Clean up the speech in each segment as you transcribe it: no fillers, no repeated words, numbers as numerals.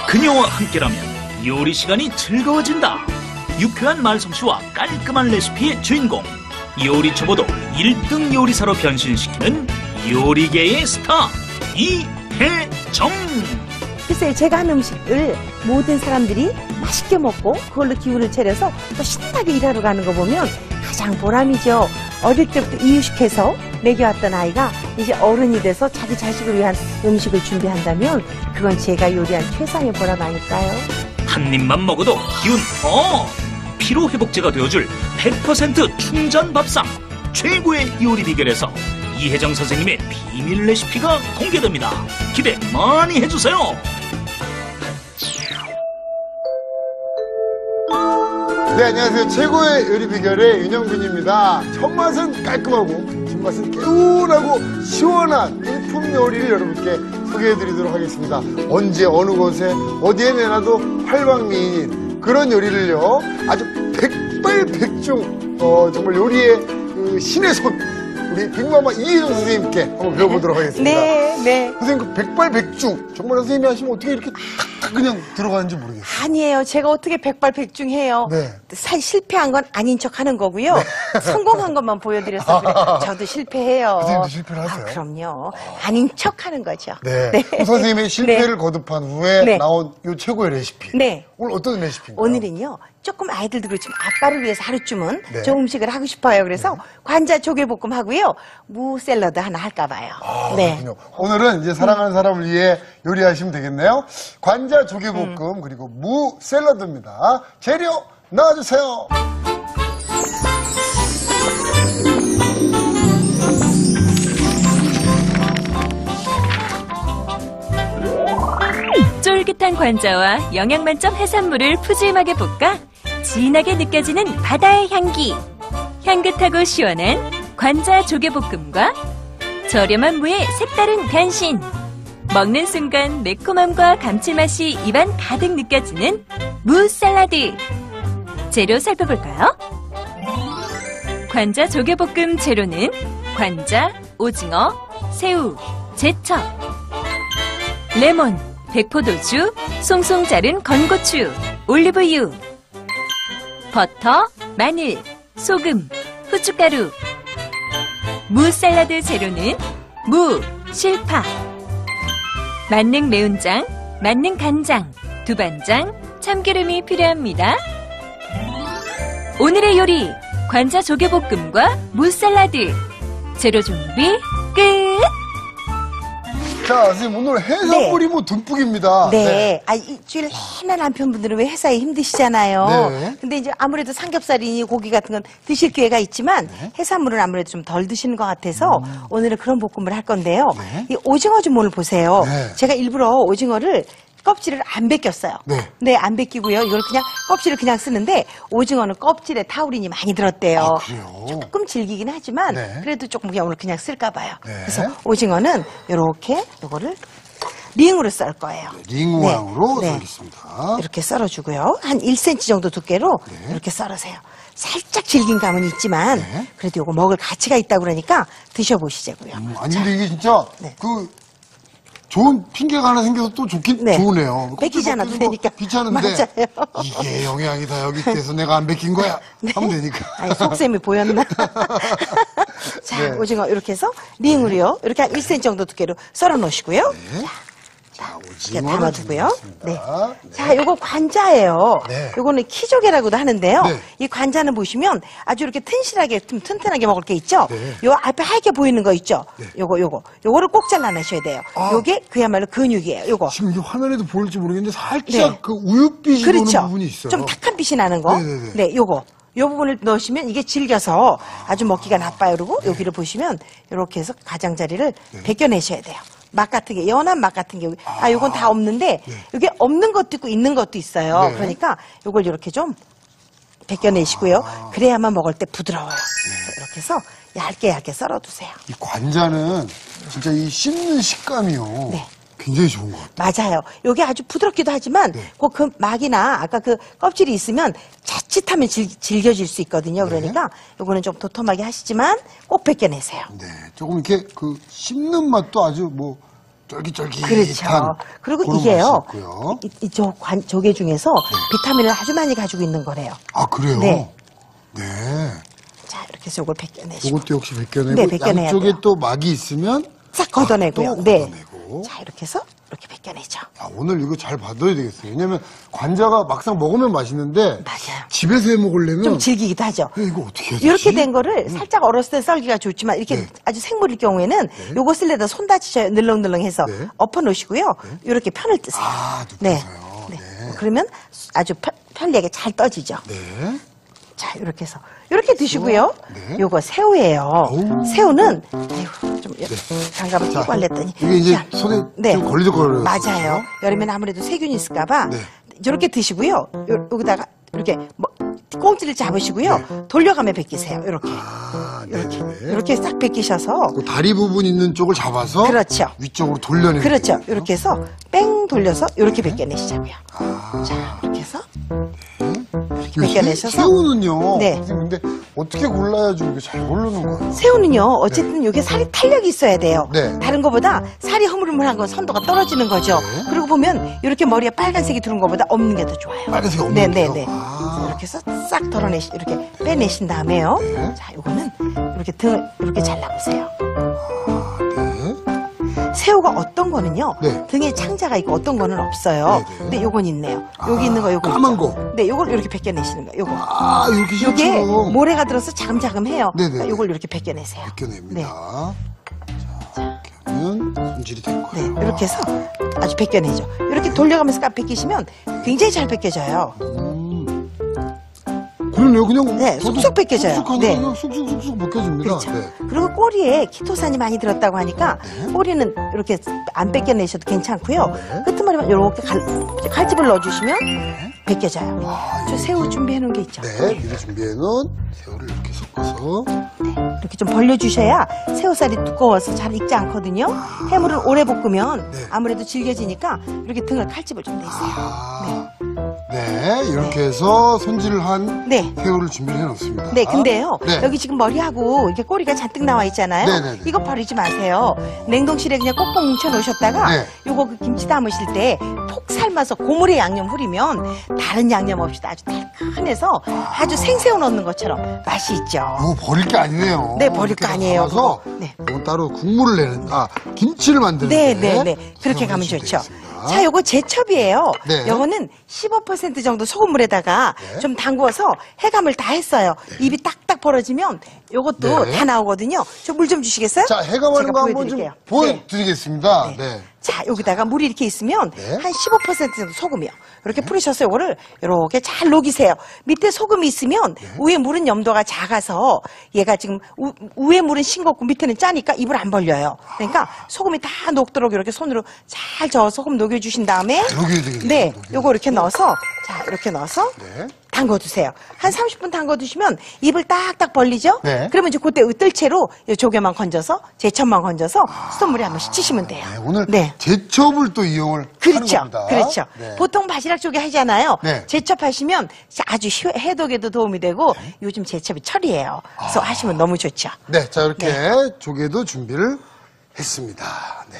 그녀와 함께라면 요리 시간이 즐거워진다. 유쾌한 말솜씨와 깔끔한 레시피의 주인공, 요리 초보도 1등 요리사로 변신시키는 요리계의 스타 이혜정. 글쎄요, 제가 한 음식을 모든 사람들이 맛있게 먹고 그걸로 기운을 차려서 또 신나게 일하러 가는 거 보면 가장 보람이죠. 어릴 때부터 이유식해서 먹여왔던 아이가 이제 어른이 돼서 자기 자식을 위한 음식을 준비한다면 그건 제가 요리한 최상의 보람 아닐까요? 한 입만 먹어도 기운 피로회복제가 되어줄 100% 충전 밥상, 최고의 요리 비결에서 이혜정 선생님의 비밀 레시피가 공개됩니다. 기대 많이 해주세요. 네, 안녕하세요. 최고의 요리 비결의 윤영빈입니다. 첫맛은 깔끔하고 뒷맛은 개운하고 시원한 일품 요리를 여러분께 소개해드리도록 하겠습니다. 언제 어느 곳에 어디에 내놔도 팔방미인인 그런 요리를요, 아주 백발백중 정말 요리의 그 신의 손, 우리 빅마마 이혜정 선생님께 한번 배워보도록 하겠습니다. 네. 선생님, 그 백발백중 정말 선생님이 하시면 어떻게 이렇게 탁 그냥 들어가는지 모르겠어요. 아니에요. 제가 어떻게 백발백중해요. 네. 실패한 건 아닌 척 하는 거고요. 성공한 것만 보여드려서 그래. 저도 실패해요. 선생님도 실패를 하세요? 그럼요. 아닌 척 하는 거죠. 네. 선생님의 실패를 네. 거듭한 후에 네. 나온 요 최고의 레시피. 네. 오늘 어떤 레시피인가요? 오늘은요, 조금 아이들도 그렇지만 아빠를 위해서 하루쯤은 네. 좋은 음식을 하고 싶어요. 그래서 관자 조개볶음 하고요, 무 샐러드 하나 할까 봐요. 네. 그렇군요. 오늘은 이제 사랑하는 사람을 위해 요리하시면 되겠네요. 관자 조개볶음 그리고 무 샐러드입니다. 재료 넣어주세요. 쫄깃한 관자와 영양만점 해산물을 푸짐하게 볶아 진하게 느껴지는 바다의 향기. 향긋하고 시원한 관자 조개볶음과 저렴한 무의 색다른 변신. 먹는 순간 매콤함과 감칠맛이 입안 가득 느껴지는 무 샐러드. 재료 살펴볼까요? 관자 조개볶음 재료는 관자, 오징어, 새우, 제첩, 레몬, 백포도주, 송송 자른 건고추, 올리브유, 버터, 마늘, 소금, 후춧가루. 무 샐러드 재료는 무, 실파, 만능 매운장, 만능 간장, 두반장, 참기름이 필요합니다. 오늘의 요리, 관자 조개볶음과 무 샐러드. 재료 준비 끝! 자, 선생님, 오늘 해산물이 뭐 듬뿍입니다. 네. 일주일 내내 남편분들은 왜 회사에 힘드시잖아요. 네. 근데 이제 아무래도 삼겹살이니 고기 같은 건 드실 기회가 있지만 해산물은 아무래도 좀 덜 드시는 것 같아서 오늘은 그런 볶음을 할 건데요. 네. 이 오징어 좀 오늘 보세요. 네. 제가 일부러 오징어를 껍질을 안 벗겼어요. 네. 안 벗기고요. 이걸 그냥 껍질을 그냥 쓰는데 오징어는 껍질에 타우린이 많이 들었대요. 아, 그래요? 조금 질기긴 하지만 네. 그래도 조금 그냥 오늘 그냥 쓸까 봐요. 네. 그래서 오징어는 이렇게 요거를 링으로 썰 거예요. 링 모양으로 네. 썰겠습니다. 이렇게 썰어주고요. 한 1cm 정도 두께로 이렇게 썰으세요. 살짝 질긴 감은 있지만 네. 그래도 요거 먹을 가치가 있다고 그러니까 드셔보시자고요. 아니, 근데 이게 진짜 네. 좋은 핑계가 하나 생겨서 또 좋긴 네. 좋으네요. 뺏기지 않아도 껍질 벗기는 거 되니까. 귀찮은데 맞아요. 이게 영양이 다 여기 있대서 내가 안 뺏긴 거야 하면 되니까. 아니, 속셈이 보였나? 자, 네. 오징어 이렇게 해서 링으로요. 이렇게 한 1cm 정도 두께로 썰어 놓으시고요. 자, 이렇게 오징어를 담아두고요. 네. 준비했습니다. 자, 요거 관자예요. 네. 요거는 키조개라고도 하는데요. 네. 이 관자는 보시면 아주 이렇게 튼실하게, 좀 튼튼하게 먹을 게 있죠. 네. 요 앞에 하얗게 보이는 거 있죠. 요거를 꼭 잘라내셔야 돼요. 아. 요게 그야말로 근육이에요. 요거. 지금 이게 화면에도 보일지 모르겠는데 살짝 네. 그 우윳빛이 도는 그렇죠. 부분이 있어요. 좀 탁한 빛이 나는 거. 네네네. 네, 요거. 요 부분을 넣으시면 이게 질겨서 아주 먹기가 나빠요. 그리고 여기를 보시면 이렇게 해서 가장자리를 벗겨내셔야 돼요. 맛 같은 게, 연한 맛 같은 게, 요건 다 없는데, 이게 없는 것도 있고 있는 것도 있어요. 네. 그러니까 요걸 이렇게 좀 벗겨내시고요. 그래야만 먹을 때 부드러워요. 그래서 이렇게 해서 얇게 썰어두세요. 이 관자는 진짜 이 씹는 식감이요. 네. 굉장히 좋은 것 같아요. 맞아요. 요게 아주 부드럽기도 하지만 그 막이나 아까 그 껍질이 있으면 자칫하면 질겨질 수 있거든요. 그러니까 요거는 좀 도톰하게 하시지만 꼭 벗겨내세요. 네. 조금 이렇게 그 씹는 맛도 아주 뭐 쫄깃쫄깃한. 그렇죠. 그리고 그런 이게요. 맛이 있고요. 조개 중에서 비타민을 아주 많이 가지고 있는 거래요. 아, 그래요? 네. 네. 자, 이렇게 해서 이걸 벗겨내시고. 이것도 역시 벗겨내고. 네, 벗겨내야 양쪽에 돼요. 또 막이 있으면. 싹 걷어내고요. 또 네. 걷어내고. 자, 이렇게 해서 이렇게 벗겨내죠. 야, 오늘 이거 잘 받아야 되겠어요. 왜냐면 관자가 막상 먹으면 맛있는데. 맞아요. 집에서 해 먹으려면. 좀 질기기도 하죠. 야, 이거 어떻게 해야 되지? 이렇게 된 거를 살짝 어렸을 때 썰기가 좋지만 이렇게 네. 아주 생물일 경우에는 요거 쓸래다 손 다치셔요. 늘렁늘렁해서 네. 엎어 놓으시고요. 이렇게 편을 뜨세요. 아, 네. 눕혀서요. 네. 네. 그러면 아주 편리하게 잘 떠지죠. 네. 자, 이렇게 해서 이렇게 드시고요. 네. 요거 새우예요. 오. 새우는 아이고 좀 장갑을 자, 끼고 하려더니 이게 이제 자, 손에 좀 걸리적거려요. 맞아요. 여름에는 아무래도 세균이 있을까봐 네. 이렇게 드시고요. 여기다가 이렇게 꽁지를 잡으시고요. 돌려가며 벗기세요. 이렇게. 아, 이렇게. 네네. 이렇게 싹 벗기셔서 그 다리 부분 있는 쪽을 잡아서. 그렇죠. 위쪽으로 돌려내는. 그렇죠. 거예요. 이렇게 해서 뺑 돌려서 이렇게 벗겨내시자고요. 아. 자, 이렇게 해서 이 벗겨내셔서. 새우는요. 네. 선생님, 근데 어떻게 골라야 좀 이게 잘 고르는 거예요? 새우는요, 어쨌든 이게 살이 탄력이 있어야 돼요. 네. 다른 것보다 살이 허물허물한 건 선도가 떨어지는 거죠. 네. 그리고 보면 이렇게 머리에 빨간색이 두른 것보다 없는 게 더 좋아요. 빨간색이 없는 게요? 네네네. 아. 이렇게 해서 싹 이렇게 빼내신 다음에요. 네. 자, 요거는 이렇게 등을 이렇게 잘라보세요. 네. 새우가 어떤 거는요, 네. 등에 창자가 있고 어떤 거는 없어요. 네네. 근데 요건 있네요. 여기 있는 거 요거 까만 있죠? 거. 네, 요걸 이렇게 벗겨내시는 거예요. 요거. 아, 이렇게 요게 힘처럼. 모래가 들어서 자금자금해요. 네네네. 그러니까 요걸 이렇게 벗겨내세요. 벗겨냅니다. 자, 이렇게 하면 손질이 될 네, 거예요. 이렇게 해서 아주 벗겨내죠. 이렇게 돌려가면서 까 벗기시면 굉장히 잘 벗겨져요. 그러네요. 그냥. 네, 저도 쑥쑥 벗겨져요. 쑥쑥하니 네. 그냥 쑥쑥쑥쑥 벗겨집니다. 그렇죠. 네. 그리고 꼬리에 키토산이 많이 들었다고 하니까 꼬리는 이렇게 안 벗겨내셔도 괜찮고요. 끄트머리만 이렇게 칼집을 넣어주시면 벗겨져요. 저 새우 준비해 놓은 게 있죠. 네, 미리 준비해놓은 새우를 이렇게 섞어서. 이렇게 좀 벌려주셔야 새우살이 두꺼워서 잘 익지 않거든요. 해물을 오래 볶으면 네. 아무래도 질겨지니까 이렇게 등을 칼집을 좀 내세요. 아, 네, 이렇게 해서 손질을 한 네. 새우를 준비를 해놓습니다. 네, 근데요. 네. 여기 지금 머리하고 이렇게 꼬리가 잔뜩 나와 있잖아요. 네네네. 이거 버리지 마세요. 냉동실에 그냥 꼭꼭 뭉쳐 놓으셨다가 네. 요거 그 김치 담으실 때 푹 삶아서 고물에 양념 후리면 다른 양념 없이도 아주 달큰해서 아주 생새우 넣는 것처럼 맛이 있죠. 이거 버릴 게 아니네요. 네, 버릴 거 아니에요, 서 그거. 네. 이건 따로 국물을 김치를 만드는 네, 데 네, 네. 그렇게 가면 사용해 좋죠. 주시면 되겠습니다. 자, 요거 제첩이에요. 네. 요거는 15% 정도 소금물에다가 네. 좀 담궈서 해감을 다 했어요. 입이 딱딱 벌어지면 요것도 네. 다 나오거든요. 저 물 좀 주시겠어요? 자, 해감하는 제가 거 한번 좀 보여드릴게요. 네. 보여드리겠습니다. 네. 자, 여기다가 물이 이렇게 있으면 네. 한 15% 정도 소금이요. 이렇게 뿌리셔서 요거를 이렇게 잘 녹이세요. 밑에 소금이 있으면 네. 위에 물은 염도가 작아서 얘가 지금 위에 물은 싱겁고 밑에는 짜니까 입을 안 벌려요. 그러니까 소금이 다 녹도록 이렇게 손으로 잘 저어 소금 녹여주신 다음에 녹여야 되겠네요. 네, 녹여야 요거 이렇게 넣어서 자, 이렇게 넣어서 네. 담궈두세요. 한 30분 담궈두시면 입을 딱딱 벌리죠? 네. 그러면 이제 그때 으뜰채로 이 조개만 건져서 제첩만 건져서 수돗물에 한번 씻으시면 돼요. 네, 오늘 네. 제첩을 또 이용을 그렇죠. 하는 겁니다. 그렇죠. 네. 보통 바지락 조개 하잖아요. 네. 제첩 하시면 아주 해독에도 도움이 되고 요즘 제첩이 철이에요. 그래서 하시면 너무 좋죠. 네, 자, 이렇게 조개도 준비를 했습니다. 네.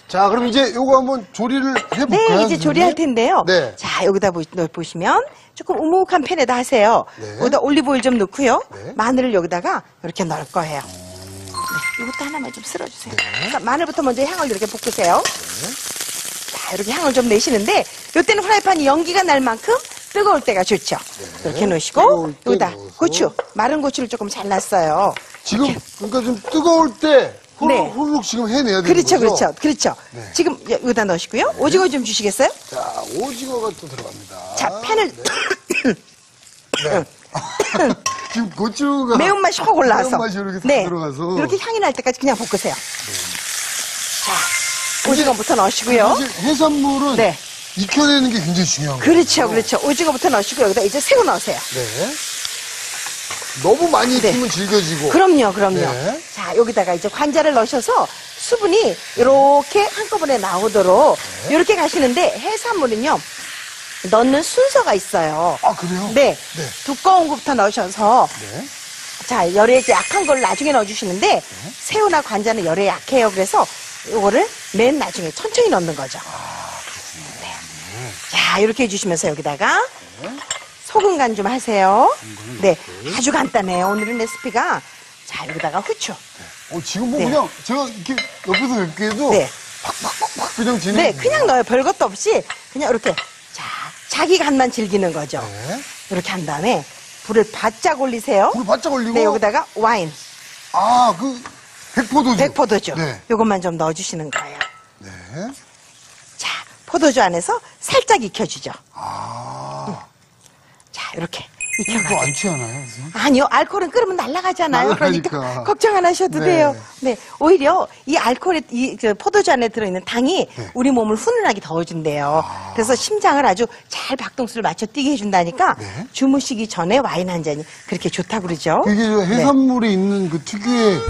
자, 그럼 이제 요거 한번 조리를 해볼까요? 네, 이제 선생님? 조리할 텐데요. 네. 자, 여기다 보시면 조금 우묵한 팬에다 하세요. 네. 여기다 올리브오일 좀 넣고요. 네. 마늘을 여기다가 이렇게 넣을 거예요. 네, 이것도 하나만 좀 쓸어주세요. 그러니까 마늘부터 먼저 향을 이렇게 볶으세요. 자, 이렇게 향을 좀 내시는데 이때는 프라이팬이 연기가 날 만큼 뜨거울 때가 좋죠. 이렇게 넣으시고 뜨거울 때 여기다 넣어서. 고추, 마른 고추를 조금 잘랐어요. 지금, 그러니까 좀 뜨거울 때 네. 후루룩 지금 해내야 되는 그렇죠, 거죠? 그렇죠, 그렇죠. 네. 지금 여기다 넣으시고요. 오징어 좀 주시겠어요? 자, 오징어가 또 들어갑니다. 자, 팬을 네. 지금 고추가 매운맛이 확 올라와서 매운맛이 이렇게 다 네, 들어가서 이렇게 향이 날 때까지 그냥 볶으세요. 자, 오징어부터 넣으시고요. 사실 해산물은 네. 익혀내는 게 굉장히 중요한 거예요. 그렇죠, 그렇죠. 오징어부터 넣으시고 여기다 이제 새우 넣으세요. 네. 너무 많이 익히면 질겨지고. 그럼요, 그럼요. 네. 자, 여기다가 이제 관자를 넣으셔서 수분이 이렇게 한꺼번에 나오도록 네. 이렇게 가시는데 해산물은요. 넣는 순서가 있어요. 아, 그래요? 네. 네. 두꺼운 것부터 넣으셔서 네. 자, 열에 약한 걸 나중에 넣어주시는데 새우나 관자는 열에 약해요. 그래서 요거를 맨 나중에 천천히 넣는 거죠. 네. 자, 이렇게 해주시면서 여기다가 소금 간 좀 하세요. 네, 아주 간단해요. 오늘은 레시피가. 자, 여기다가 후추. 지금 뭐 네. 그냥 제가 이렇게 옆에서 뵙기에도 네. 팍팍팍팍 그냥 진행. 네, 그냥 넣어요. 별것도 없이 그냥 이렇게 자, 자기 간만 즐기는 거죠. 네. 이렇게 한 다음에 불을 바짝 올리세요. 불 바짝 올리고. 네, 여기다가 와인, 백포도주. 백포도주. 네. 요것만 좀 넣어주시는 거예요. 네. 자, 포도주 안에서 살짝 익혀주죠. 자, 이렇게 이거 익혀가지고. 안 취하나요, 선생님? 아니요, 알코올은 끓으면 날아가잖아요. 날아가니까. 그러니까 걱정 안 하셔도 네. 돼요. 네, 오히려 이 알코올에 그 포도주 안에 들어있는 당이 네. 우리 몸을 훈훈하게 더워준대요. 그래서 심장을 아주 잘 박동수를 맞춰 뛰게 해준다니까 네. 주무시기 전에 와인 한 잔이 그렇게 좋다고 그러죠. 이게 저 해산물이 있는 그 특유의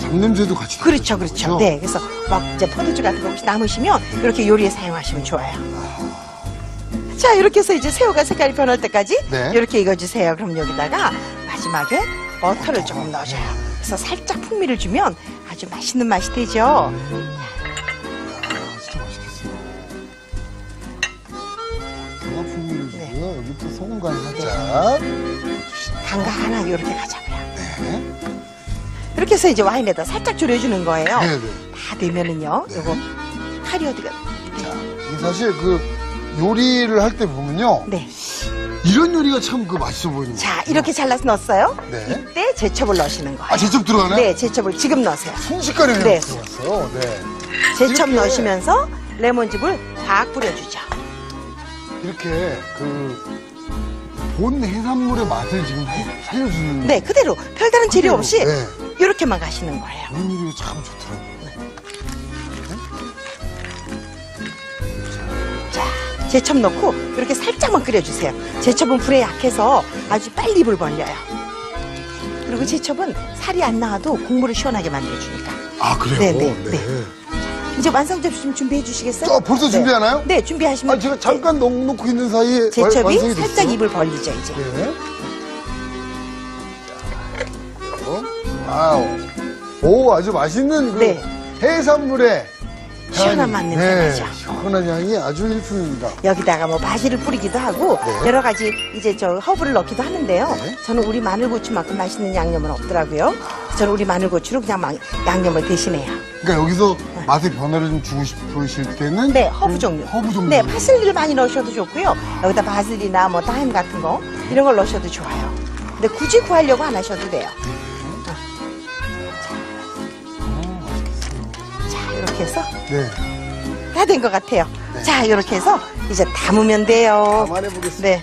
잡냄새도 같이. 그렇죠, 그렇죠. 네, 그래서 막 이제 포도주 같은 거 혹시 남으시면 이렇게 요리에 사용하시면 좋아요. 자, 이렇게 해서 이제 새우가 색깔이 변할 때까지 네. 이렇게 익어주세요. 그럼 여기다가 마지막에 버터를 조금 넣어줘요. 그래서 살짝 풍미를 주면 아주 맛있는 맛이 되죠. 진짜 맛있겠어요. 겨가 풍미를 주고요. 여기 또 소금 간 살짝. 간간하게 이렇게 가자고요. 네. 이렇게 해서 이제 와인에다 살짝 졸여주는 거예요. 네네. 다 되면은요. 요거 칼이 어디가? 이게 사실 그 요리를 할 때 보면요. 네. 이런 요리가 참 그 맛있어 보이는 거예요. 자, 이렇게 잘라서 넣었어요. 네. 이때 제첩을 넣으시는 거예요. 제첩 들어가나요? 네, 제첩을 지금 넣으세요. 순식간에 그냥 네. 들어갔어요. 네. 제첩 이렇게- 넣으시면서 레몬즙을 확 뿌려주죠. 이렇게 그 본 해산물의 맛을 지금 살려주는. 네, 그대로 별다른 재료 없이 네. 이렇게만 가시는 거예요. 이런 요리가 참 좋더라고요. 자, 제첩 넣고 이렇게 살짝만 끓여주세요. 제첩은 불에 약해서 아주 빨리 불 벌려요. 그리고 제첩은 살이 안 나와도 국물을 시원하게 만들어주니까. 그래요? 네, 네, 이제 완성 접시 준비해 주시겠어요? 벌써 네. 준비하나요? 네, 준비하시면 제가 잠깐 넣고 있는 사이에 제첩이 완성이 살짝 됐어요? 입을 벌리죠, 이제. 네. 와우. 오, 아주 맛있는 그 네. 해산물의 시원한 맛 냄새 나죠. 시원한 향이 아주 일품입니다. 여기다가 뭐 바지를 뿌리기도 하고 네. 여러 가지 이제 저 허브를 넣기도 하는데요. 네. 저는 우리 마늘고추만큼 맛있는 양념은 없더라고요. 저는 우리 마늘고추로 그냥 양념을 대신해요. 그러니까 여기서 맛의 변화를 좀 주고 싶으실 때는 네, 허브 종류. 허브 종류. 네, 파슬리를 많이 넣으셔도 좋고요. 여기다 바질이나 뭐 타임 같은 거 이런 걸 넣으셔도 좋아요. 근데 굳이 구하려고 안 하셔도 돼요. 자, 이렇게 해서 네. 다 된 것 같아요. 자, 이렇게 해서 이제 담으면 돼요. 감안해 보겠습니다. 네.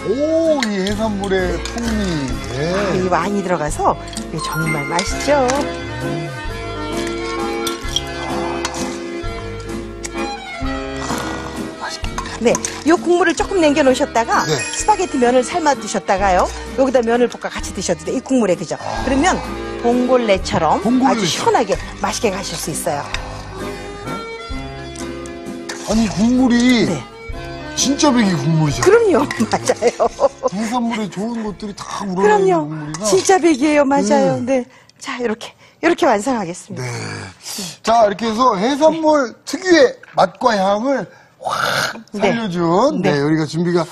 오, 이 해산물의 풍미. 네. 이 와인이 들어가서 이게 정말 맛있죠. 네, 요 국물을 조금 남겨 놓으셨다가 네. 스파게티 면을 삶아 드셨다가요. 여기다 면을 볶아 같이 드셔도 돼. 이 국물에 그죠? 그러면 봉골레처럼 봉골레. 아주 시원하게 맛있게 가실 수 있어요. 아니, 국물이 네. 진짜 배기 국물이죠. 그럼요, 맞아요. 해산물에 좋은 것들이 다 우러나는 그럼요, 국물이라. 진짜 백이에요, 맞아요. 네, 자 이렇게 완성하겠습니다. 네. 자, 이렇게 해서 해산물 특유의 맛과 향을 확 살려준 네. 네, 요리가 준비가